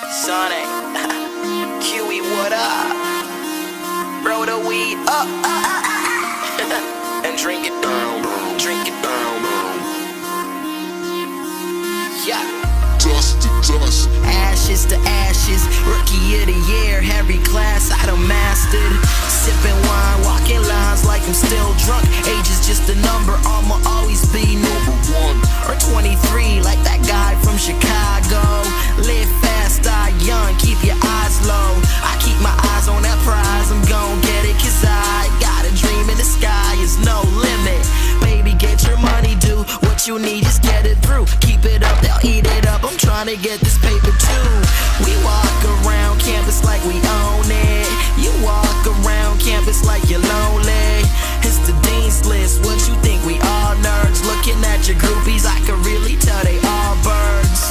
Sonic, Kiwi, what up? Roll the weed up, and drink it down, drink it down. Yeah. Dust to dust, ashes to ashes, rookie of the year, every class I done mastered. Sipping wine, walking lines like I'm still drunk. Age is just a number, I'ma always be number one. Or 23, like that guy from Chicago. Live fast, die young, keep your eyes low. I keep my eyes on that prize, I'm gon' get it, cause I got a dream in the sky, is no limit. Baby, get your money due, what you need, just get it through. Keep it up, they'll eat it up, I'm trying to get this paper too. We walk around campus like we own it. You walk around campus like you're lonely. It's the dean's list, what you think, we all nerds? Looking at your groupies, I can really tell they all birds.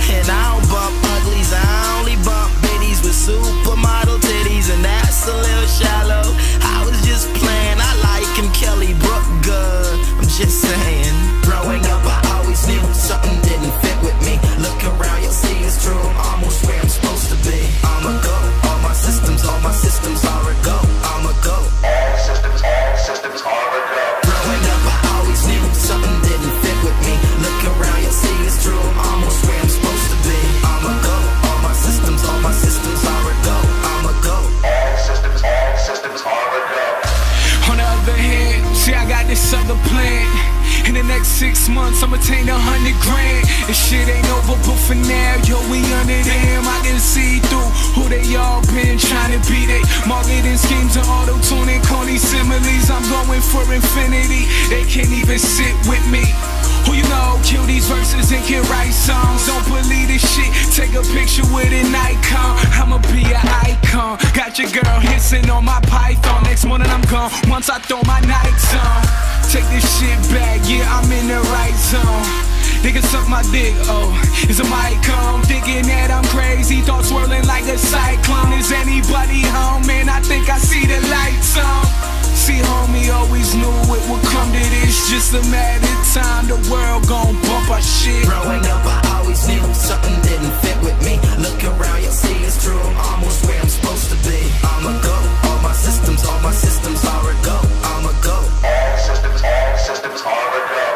And I don't bump uglies, I only bump biddies with supermodel titties, and that's a little shallow. I was just playing, I like him, Kelly Brook good. I'm just saying. Growing up, I always knew something didn't fit with me. Look around, you'll see it's true, I'm almost where I'm supposed to be. I'ma go, all my systems are a go. I'ma go, all systems are a go. Growing up, I always knew something didn't fit with me. Look around, you'll see it's true, I'm almost where I'm supposed to be. I'ma go, all my systems are a go. I'ma go, all systems are a go. On the other hand, see, I got this other plan. In the next 6 months, I'ma attain 100 grand. This shit ain't over, but for now, yo, we under them. I can see through who they all been trying to be. They marketing schemes and auto-tuning, corny similes. I'm going for infinity. They can't even sit with me. Who you know, kill these verses and can write songs. Don't believe this shit, take a picture with an icon. I'ma be an icon. Got your girl hissing on my python. Next morning I'm gone, once I throw my nights on. Take this shit back, yeah, I'm in the right zone. Nigga suck my dick, oh, is a mic come? Thinking that I'm crazy, thoughts swirling like a cyclone. Is anybody home, man? I think I see the lights on. See, homie, always knew it would come to this. Just a matter of time, the world gon' bump our shit. Growing up, I always knew something didn't fit with me. Look around, you'll see it's true, I'm almost where I'm supposed to be. I'ma go, all my systems are a go. I'ma go, all systems are a go.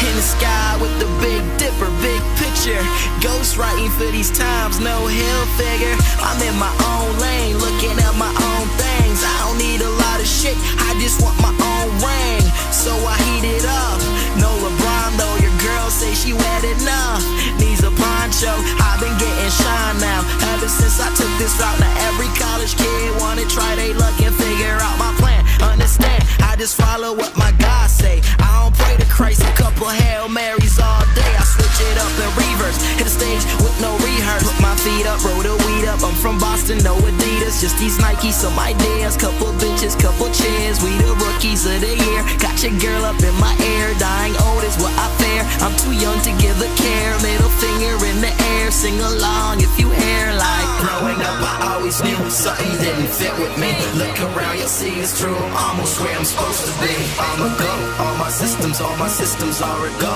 In the sky with the Big Dipper, big picture. Ghost writing for these times, no hill figure. I'm in my own lane, looking at my own things. I don't need a lot of shit, I just want my own ring. So I heat it up. No LeBron though, your girl say she wet enough. Needs a poncho, I've been getting shine now. Ever since I took this route, now every college kid wanna try they luck and figure out my plan. Understand, I just follow what my God say. I don't pray to Christ, a couple Hail Marys all day. I switch it up in reverse, hit the stage with no rehearse. Put my feet up, roll the weed up. I'm from Boston, no Adidas, just these Nikes, some ideas. Couple bitches, couple chairs, we the rookies of the year. Got your girl up in my air, dying old is what I fear. I'm too young to give a care, middle finger in the air. Sing along if you hear like. Growing up, I always knew something didn't fit with me. Look around, you'll see it's true, I'm almost where I'm supposed to be. I'ma go, all my systems are a go.